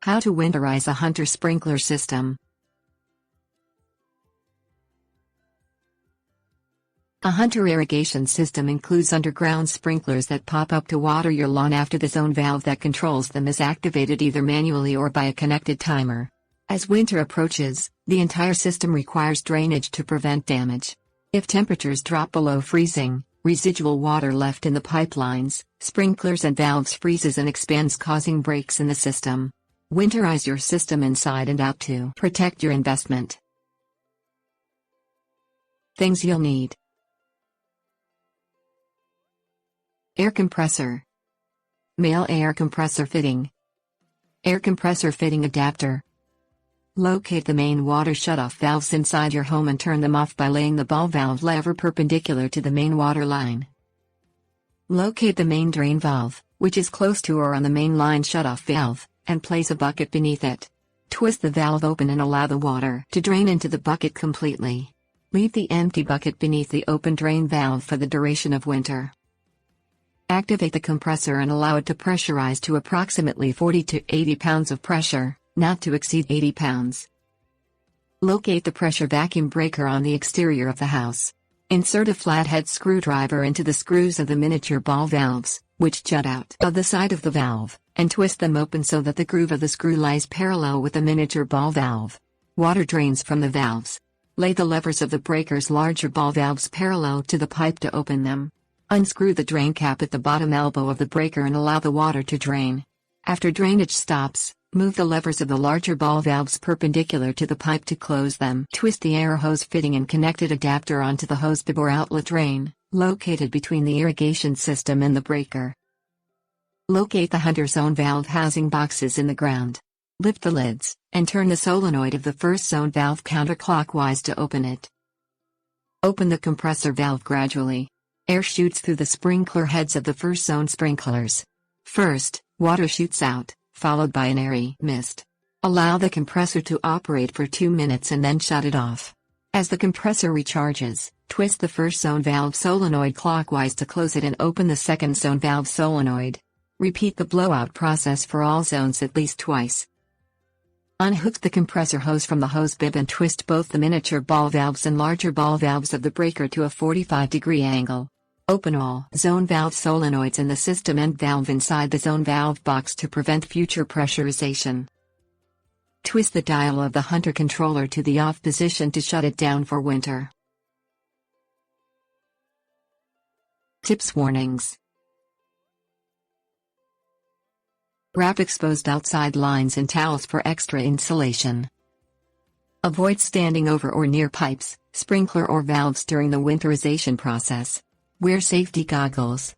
How to winterize a Hunter sprinkler system. A Hunter irrigation system includes underground sprinklers that pop up to water your lawn after the zone valve that controls them is activated either manually or by a connected timer. As winter approaches, the entire system requires drainage to prevent damage. If temperatures drop below freezing, residual water left in the pipelines, sprinklers and valves freezes and expands, causing breaks in the system. Winterize your system inside and out to protect your investment. Things you'll need: air compressor, male air compressor fitting, air compressor fitting adapter. Locate the main water shutoff valves inside your home and turn them off by laying the ball valve lever perpendicular to the main water line. Locate the main drain valve, which is close to or on the main line shutoff valve, and place a bucket beneath it. Twist the valve open and allow the water to drain into the bucket completely. Leave the empty bucket beneath the open drain valve for the duration of winter. Activate the compressor and allow it to pressurize to approximately 40 to 80 pounds of pressure, not to exceed 80 pounds. Locate the pressure vacuum breaker on the exterior of the house. Insert a flathead screwdriver into the screws of the miniature ball valves, which jut out of the side of the valve, and twist them open so that the groove of the screw lies parallel with the miniature ball valve. Water drains from the valves. Lay the levers of the breaker's larger ball valves parallel to the pipe to open them. Unscrew the drain cap at the bottom elbow of the breaker and allow the water to drain. After drainage stops, move the levers of the larger ball valves perpendicular to the pipe to close them. Twist the air hose fitting and connected adapter onto the hose bib or outlet drain, located between the irrigation system and the breaker. Locate the Hunter zone valve housing boxes in the ground. Lift the lids, and turn the solenoid of the first zone valve counterclockwise to open it. Open the compressor valve gradually. Air shoots through the sprinkler heads of the first zone sprinklers. First, water shoots out, followed by an airy mist. Allow the compressor to operate for 2 minutes and then shut it off. As the compressor recharges, twist the first zone valve solenoid clockwise to close it and open the second zone valve solenoid. Repeat the blowout process for all zones at least twice. Unhook the compressor hose from the hose bib and twist both the miniature ball valves and larger ball valves of the breaker to a 45-degree angle. Open all zone valve solenoids in the system end valve inside the zone valve box to prevent future pressurization. Twist the dial of the Hunter controller to the off position to shut it down for winter. Tips: warnings. Wrap exposed outside lines in towels for extra insulation. Avoid standing over or near pipes, sprinkler or valves during the winterization process. Wear safety goggles.